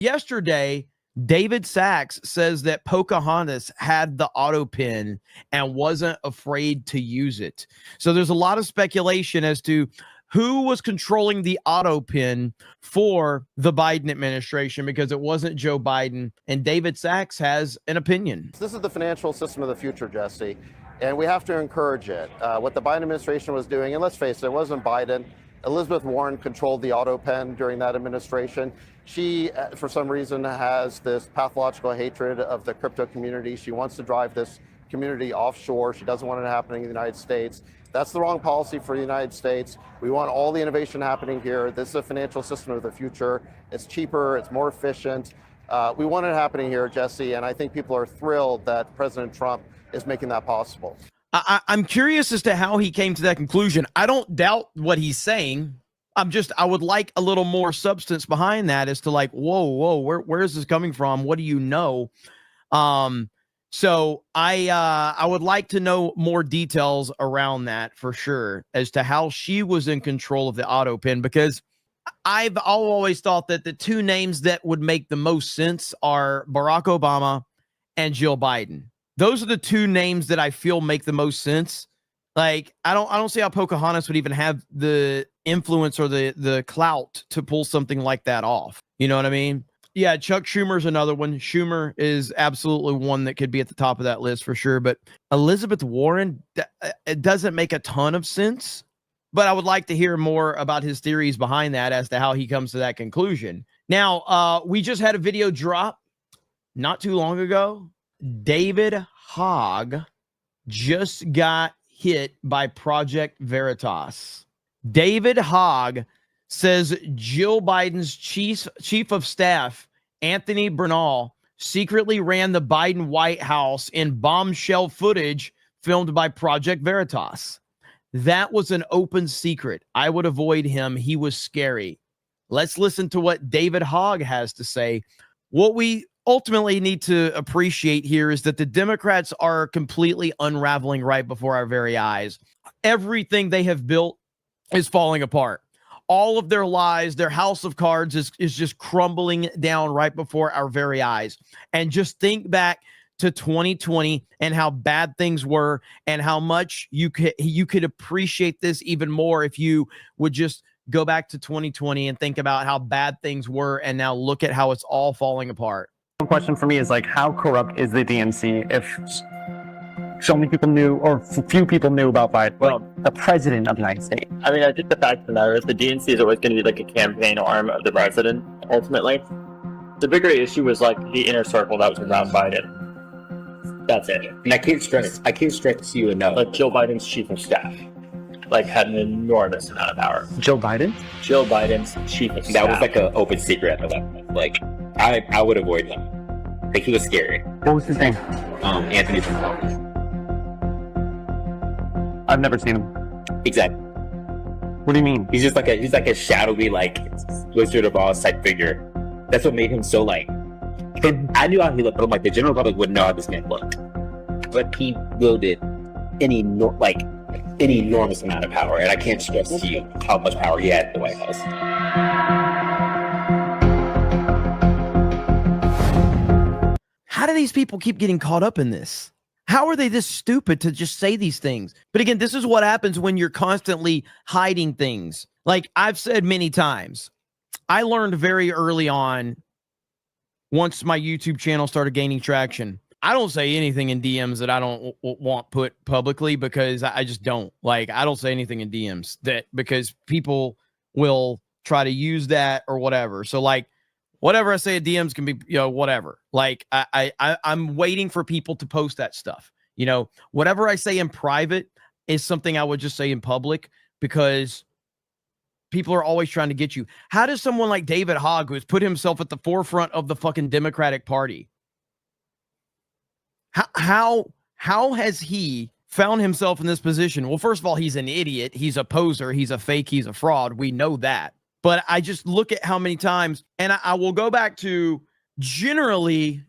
Yesterday, David Sachs says that Pocahontas had the Autopen and wasn't afraid to use it. So there's a lot of speculation as to who was controlling the Autopen for the Biden administration, because it wasn't Joe Biden. And David Sachs has an opinion. This is the financial system of the future, Jesse, and we have to encourage it. What the Biden administration was doing, and let's face it, it wasn't Biden. Elizabeth Warren controlled the Autopen during that administration. She, for some reason, has this pathological hatred of the crypto community. She wants to drive this community offshore. She doesn't want it happening in the United States. That's the wrong policy for the United States. We want all the innovation happening here. This is a financial system of the future. It's cheaper, it's more efficient. We want it happening here, Jesse, and I think people are thrilled that President Trump is making that possible. I'm curious as to how he came to that conclusion. I don't doubt what he's saying. I would like a little more substance behind that as to like, whoa, where is this coming from? What do you know? So I would like to know more details around that for sure, as to how she was in control of the Autopen, because I've always thought that the two names that would make the most sense are Barack Obama and Jill Biden. Those are the two names that I feel make the most sense. Like, I don't see how Pocahontas would even have the influence or the clout to pull something like that off. You know what I mean? Yeah, Chuck Schumer's another one. Schumer is absolutely one that could be at the top of that list for sure. But Elizabeth Warren, it doesn't make a ton of sense. But I would like to hear more about his theories behind that as to how he comes to that conclusion. Now, we just had a video drop not too long ago. David Hogg just got hit by Project Veritas. David Hogg says Jill Biden's chief of staff, Anthony Bernal, secretly ran the Biden White House in bombshell footage filmed by Project Veritas. That was an open secret. I would avoid him. He was scary. Let's listen to what David Hogg has to say. What we ultimately need to appreciate here is that the Democrats are completely unraveling right before our very eyes. Everything they have built is falling apart. All of their lies, their house of cards is just crumbling down right before our very eyes. And just think back to 2020 and how bad things were, and how much you could appreciate this even more if you would just go back to 2020 and think about how bad things were, and now look at how it's all falling apart. One question for me is, like, how corrupt is the DNC if so many people knew, or few people knew about Biden, well, the president of the United States? I mean, I think the fact of the matter is the DNC is always going to be like a campaign arm of the president, ultimately. The bigger issue was like the inner circle that was around Biden. That's it. And I can't stress to you enough. Like Jill Biden's chief of staff, like, had an enormous amount of power. Joe Biden? Jill Biden's chief of staff. That was like an open secret at that point. Like, I would avoid him. Like, he was scary. What was his name? Anthony Bernal. I've never seen him. Exactly. What do you mean? He's like a shadowy, like, Wizard of Oz type figure. That's what made him so, like, I knew how he looked, but I'm like, the general public wouldn't know how this man looked. But he wielded an enormous amount of power, and I can't stress to you how much power he had at the White House. How do these people keep getting caught up in this? How are they this stupid to just say these things? But again, this is what happens when you're constantly hiding things. Like I've said many times, I learned very early on, once my YouTube channel started gaining traction, I don't say anything in DMs that I don't want put publicly, because I just don't. Like, I don't say anything in DMs because people will try to use that or whatever. So like, whatever I say in DMs can be, whatever. Like I'm waiting for people to post that stuff. Whatever I say in private is something I would just say in public, because people are always trying to get you. How does someone like David Hogg, who has put himself at the forefront of the fucking Democratic Party, how has he found himself in this position? Well, first of all, he's an idiot. He's a poser. He's a fake. He's a fraud. We know that. But I just look at how many times, and I will go back to generally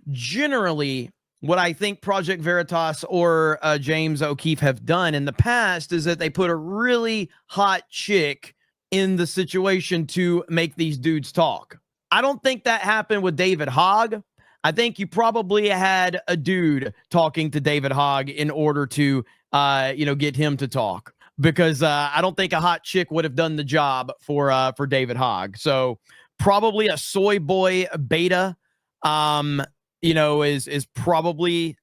what I think Project Veritas or James O'Keefe have done in the past is that they put a really hot chick in the situation to make these dudes talk. I don't think that happened with David Hogg. I think you probably had a dude talking to David Hogg in order to, get him to talk, because I don't think a hot chick would have done the job for David Hogg. So probably a soy boy beta, is probably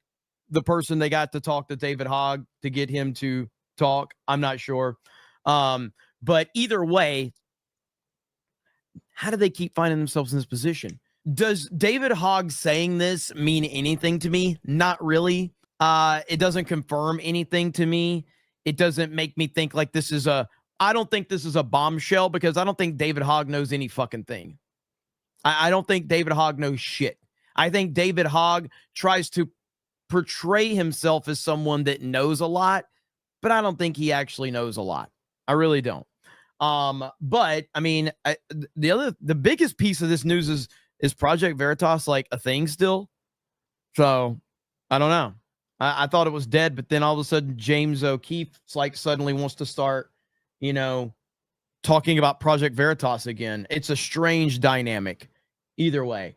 the person they got to talk to David Hogg to get him to talk. I'm not sure. But either way, how do they keep finding themselves in this position? Does David Hogg saying this mean anything to me? Not really. It doesn't confirm anything to me. It doesn't make me think like I don't think this is a bombshell, because I don't think David Hogg knows any fucking thing. I don't think David Hogg knows shit. I think David Hogg tries to portray himself as someone that knows a lot, but I don't think he actually knows a lot. I really don't. But I mean, the biggest piece of this news is Project Veritas like a thing still? So I don't know. I thought it was dead, but then all of a sudden James O'Keefe suddenly wants to start, talking about Project Veritas again. It's a strange dynamic either way.